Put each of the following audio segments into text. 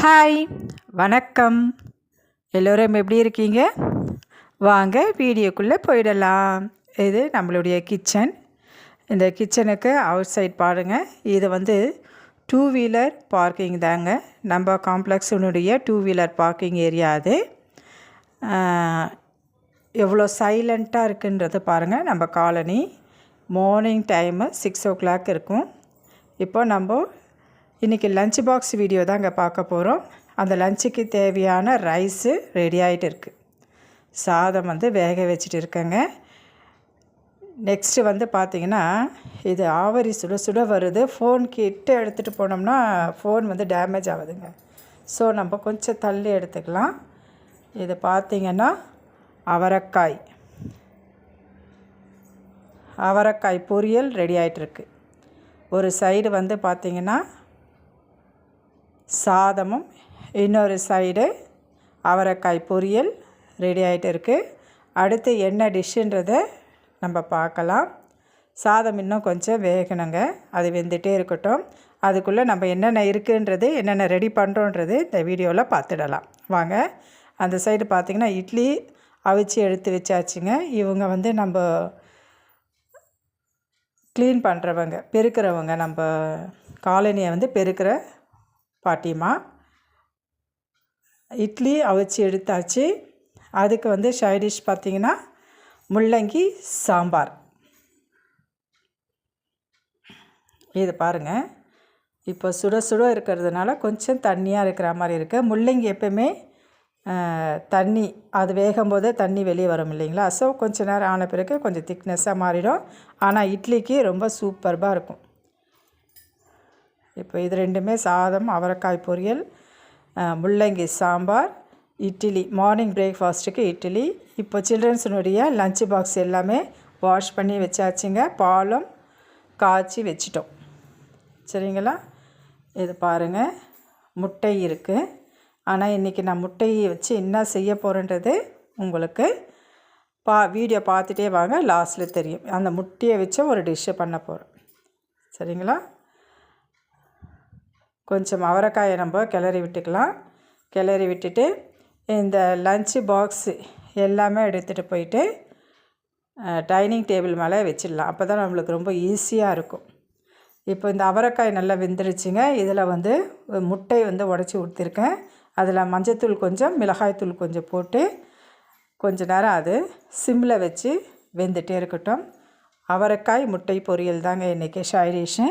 Hi, வணக்கம். எல்லோரும் எப்படி இருக்கீங்க? வாங்க வீடியோக்குள்ளே போயிடலாம். இது நம்மளுடைய கிச்சன். இந்த கிச்சனுக்கு அவுட் சைட் பாருங்கள். இது வந்து 2 வீலர் பார்க்கிங் தாங்க. நம்ம காம்ப்ளெக்ஸினுடைய 2 வீலர் பார்க்கிங் ஏரியா அது. எவ்வளோ சைலண்ட்டாக இருக்குன்றது பாருங்கள். நம்ம காலனி மார்னிங் டைமு 6 o'clock இருக்கும். இப்போ நம்ம இன்றைக்கி லஞ்ச் பாக்ஸ் வீடியோ தான் இங்கே பார்க்க போகிறோம். அந்த லஞ்சுக்கு தேவையான ரைஸு ரெடி ஆகிட்டு இருக்குது. சாதம் வந்து வேக வச்சுட்டு இருக்கேங்க. நெக்ஸ்ட்டு வந்து பார்த்திங்கன்னா, இது ஆவரி சுட சுட வருது. ஃபோன் கிட்ட எடுத்துகிட்டு போனோம்னா ஃபோன் வந்து டேமேஜ் ஆகுதுங்க. ஸோ நம்ம கொஞ்சம் தள்ளி எடுத்துக்கலாம். இது பார்த்திங்கன்னா அவரைக்காய் பொரியல் ரெடி ஆகிட்டுருக்கு. ஒரு சைடு வந்து பார்த்திங்கன்னா சாதமும், இன்னொரு சைடு அவரைக்காய் பொரியல் ரெடி ஆகிட்டு இருக்குது. அடுத்து என்ன டிஷ்ஷுன்றதை நம்ம பார்க்கலாம். சாதம் இன்னும் கொஞ்சம் வேகணுங்க. அது வெந்துகிட்டே இருக்கட்டும். அதுக்குள்ளே நம்ம என்னென்ன இருக்குன்றது, என்னென்ன ரெடி பண்ணுறோன்றது இந்த வீடியோவில் பார்த்துடலாம் வாங்க. அந்த சைடு பார்த்திங்கன்னா இட்லி அவிச்சு எடுத்து வச்சாச்சுங்க. இவங்க வந்து நம்ம க்ளீன் பண்ணுறவங்க, பெருக்கிறவங்க, நம்ம காலனியை வந்து பெருக்கிற பாட்டிமா. இட்லி அவிச்சு எடுத்தாச்சு. அதுக்கு வந்து சைடிஷ் பார்த்திங்கன்னா முள்ளங்கி சாம்பார். இது பாருங்கள், இப்போ சுட சுட இருக்கிறதுனால கொஞ்சம் தண்ணியாக இருக்கிற மாதிரி இருக்குது. முள்ளங்கி எப்போவுமே தண்ணி அது வேகும்போதே தண்ணி வெளியே வரும் இல்லைங்களா? ஸோ கொஞ்சம் நேரம் ஆன பிறகு கொஞ்சம் திக்னஸ்ஸாக மாறிடும். ஆனால் இட்லிக்கு ரொம்ப சூப்பர்பாக இருக்கும். இப்போ இது ரெண்டுமே சாதம், அவரைக்காய் பொரியல், முள்ளங்கி சாம்பார், இட்லி. மார்னிங் பிரேக்ஃபாஸ்ட்டுக்கு இட்லி. இப்போ சில்ட்ரன்ஸினுடைய லஞ்ச் பாக்ஸ் எல்லாமே வாஷ் பண்ணி வச்சாச்சுங்க. பாலும் காய்ச்சி வச்சிட்டோம். சரிங்களா? இது பாருங்கள், முட்டை இருக்குது. ஆனால் இன்றைக்கி நான் முட்டையை வச்சு என்ன செய்ய போகிறேன்றது உங்களுக்கு வீடியோ பார்த்துட்டே வாங்க, லாஸ்ட்டில் தெரியும். அந்த முட்டையை வச்சு ஒரு டிஷ்ஷை பண்ண போகிறோம். சரிங்களா? கொஞ்சம் அவரைக்காயை நம்ம கிளறி விட்டுக்கலாம். கிளறி விட்டுட்டு இந்த லஞ்சு பாக்ஸு எல்லாமே எடுத்துகிட்டு போயிட்டு டைனிங் டேபிள் மேலே வச்சிடலாம். அப்போ தான் நம்மளுக்கு ரொம்ப ஈஸியாக இருக்கும். இப்போ இந்த அவரைக்காய் நல்லா வெந்துருச்சுங்க. இதில் வந்து முட்டை வந்து உடச்சி ஊற்றிருக்கேன். அதில் மஞ்சத்தூள் கொஞ்சம், மிளகாய்த்தூள் கொஞ்சம் போட்டு கொஞ்ச நேரம் அது சிம்மில் வச்சு வெந்துகிட்டே இருக்கட்டும். அவரைக்காய் முட்டை பொரியல் தாங்க இன்றைக்கி சைடிஷ்ஷு.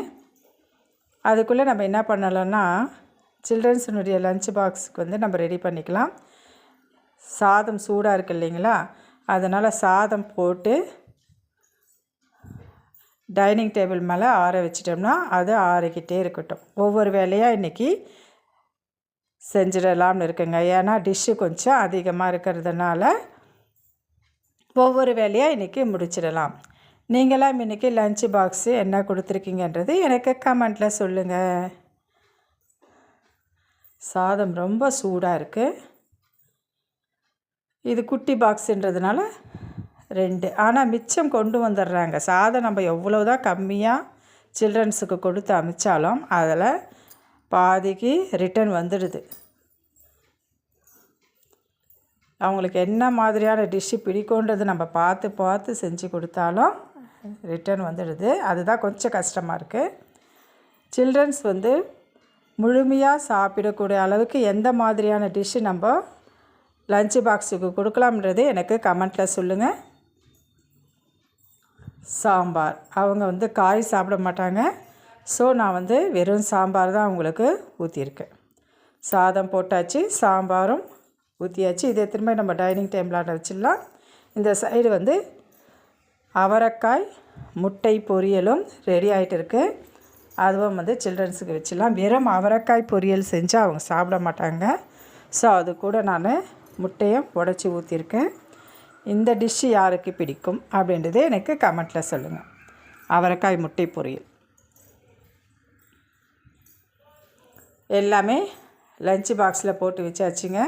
அதுக்குள்ளே நம்ம என்ன பண்ணலாம்னா, சில்ட்ரன்ஸினுடைய லஞ்ச் பாக்ஸுக்கு வந்து நம்ம ரெடி பண்ணிக்கலாம். சாதம் சூடாக இருக்குது இல்லைங்களா? அதனால் சாதம் போட்டு டைனிங் டேபிள் மேலே ஆற வச்சிட்டோம்னா அது ஆறிக்கிட்டே இருக்கட்டும். ஒவ்வொரு வேலையாக இன்றைக்கி செஞ்சிடலாம்னு இருக்குங்க. ஏன்னா டிஷ்ஷு கொஞ்சம் அதிகமாக இருக்கிறதுனால ஒவ்வொரு வேலையாக இன்றைக்கி முடிச்சிடலாம். நீங்களாம் இன்றைக்கி லஞ்ச் பாக்ஸு என்ன கொடுத்துருக்கீங்கன்றது எனக்கு கமெண்ட்டில் சொல்லுங்கள். சாதம் ரொம்ப சூடாக இருக்குது. இது குட்டி பாக்ஸுன்றதுனால 2, ஆனால் மிச்சம் கொண்டு வந்துடுறாங்க. சாதம் நம்ம எவ்வளோ தான் கம்மியாக சில்ட்ரன்ஸுக்கு கொடுத்து அனுப்பிச்சாலும் அதில் பாதிக்கு ரிட்டன் வந்துடுது. அவங்களுக்கு என்ன மாதிரியான டிஷ்ஷு பிடிக்குன்றது நம்ம பார்த்து பார்த்து செஞ்சு கொடுத்தாலும் ரிட்டன் வந்துடுது. அதுதான் கொஞ்சம் கஷ்டமாக இருக்குது. சில்ட்ரன்ஸ் வந்து முழுமையாக சாப்பிடக்கூடிய அளவுக்கு எந்த மாதிரியான டிஷ்ஷு நம்ம லஞ்ச் பாக்ஸுக்கு கொடுக்கலாம்ன்றது எனக்கு கமெண்ட்டில் சொல்லுங்கள். சாம்பார், அவங்க வந்து காய் சாப்பிட மாட்டாங்க. ஸோ நான் வந்து வெறும் சாம்பார் தான் அவங்களுக்கு ஊற்றியிருக்கேன். சாதம் போட்டாச்சு, சாம்பாரும் ஊற்றியாச்சு. இதை திரும்ப நம்ம டைனிங் டேபிளாண்ட வச்சிடலாம். இந்த சைடு வந்து அவரைக்காய் முட்டை பொரியலும் ரெடி ஆகிட்டு இருக்குது. அதுவும் வந்து சில்ட்ரன்ஸுக்கு வச்சிடலாம். வெறும் அவரைக்காய் பொரியல் செஞ்சால் அவங்க சாப்பிட மாட்டாங்க. ஸோ அது கூட நான் முட்டையை உடச்சி ஊற்றிருக்கேன். இந்த டிஷ்ஷு யாருக்கு பிடிக்கும் அப்படின்றதே எனக்கு கமெண்ட்டில் சொல்லுங்கள். அவரைக்காய் முட்டை பொரியல் எல்லாமே லஞ்ச் பாக்ஸில் போட்டு வச்சாச்சுங்க.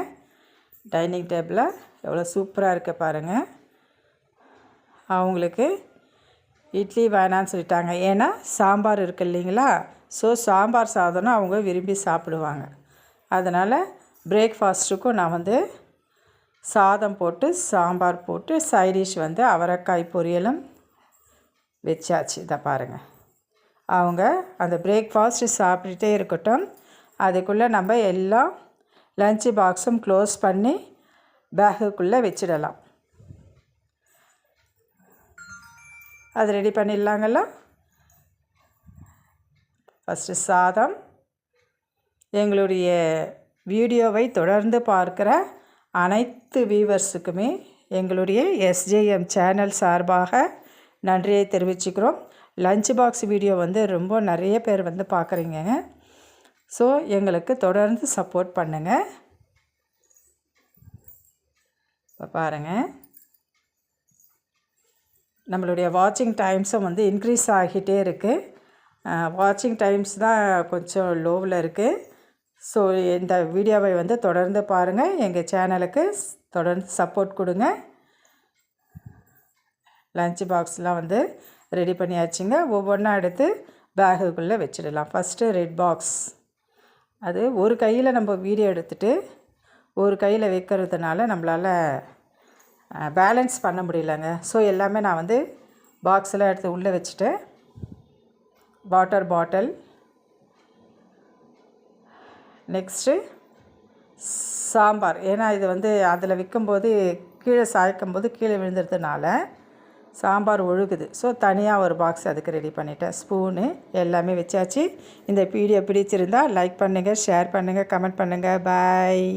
டைனிங் டேபிளில் எவ்வளோ சூப்பராக இருக்க பாருங்கள். அவங்களுக்கு இட்லி வேணான்னு சொல்லிட்டாங்க. ஏன்னா சாம்பார் இருக்குது இல்லைங்களா? ஸோ சாம்பார் சாதம்னா அவங்க விரும்பி சாப்பிடுவாங்க. அதனால் பிரேக்ஃபாஸ்ட்டுக்கும் நான் வந்து சாதம் போட்டு சாம்பார் போட்டு சைடிஷ் வந்து அவரைக்காய் பொரியலும் வச்சாச்சு. இதை பாருங்கள், அவங்க அந்த பிரேக்ஃபாஸ்ட்டு சாப்பிட்டுட்டே இருக்கட்டும். அதுக்குள்ளே நம்ம எல்லாம் லஞ்சு பாக்ஸும் க்ளோஸ் பண்ணி பேகுக்குள்ளே வச்சிடலாம். அது ரெடி பண்ணிடலாங்களா? ஃபஸ்ட்டு சாதம். எங்களுடைய வீடியோவை தொடர்ந்து பார்க்குற அனைத்து வியூவர்ஸுக்குமே எங்களுடைய எஸ்ஜேஎம் சேனல் சார்பாக நன்றியை தெரிவிச்சுக்கிறோம். லஞ்ச் பாக்ஸ் வீடியோ வந்து ரொம்ப நிறைய பேர் வந்து பார்க்குறீங்க. ஸோ எங்களுக்கு தொடர்ந்து சப்போர்ட் பண்ணுங்கள். இப்போ பாருங்கள், நம்மளுடைய வாட்சிங் டைம்ஸும் வந்து இன்க்ரீஸ் ஆகிட்டே இருக்குது. வாட்சிங் டைம்ஸ் தான் கொஞ்சம் லோவில் இருக்குது. ஸோ இந்த வீடியோவை வந்து தொடர்ந்து பாருங்கள். எங்கள் சேனலுக்கு தொடர்ந்து சப்போர்ட் கொடுங்க. லஞ்ச் பாக்ஸ்லாம் வந்து ரெடி பண்ணியாச்சுங்க. ஒவ்வொன்றா எடுத்து பேகுக்குள்ளே வச்சிடலாம். First red box. அது ஒரு கையில் நம்ம வீடியோ எடுத்துகிட்டு ஒரு கையில் வைக்கிறதுனால நம்மளால் பேலன்ஸ் பண்ண முடியலங்க. ஸோ எல்லாமே நான் வந்து பாக்ஸில் எடுத்து உள்ளே வச்சுட்டு வாட்டர் பாட்டில், நெக்ஸ்ட்டு சாம்பார். ஏன்னா இது வந்து அதில் விற்கும்போது கீழே சாய்க்கும்போது கீழே விழுந்துறதுனால சாம்பார் ஒழுகுது. ஸோ தனியாக ஒரு பாக்ஸ் அதுக்கு ரெடி பண்ணிட்டேன். ஸ்பூனு எல்லாமே வச்சாச்சு. இந்த வீடியோ பிடிச்சிருந்தால் லைக் பண்ணுங்கள், ஷேர் பண்ணுங்கள், கமெண்ட் பண்ணுங்கள். பாய்.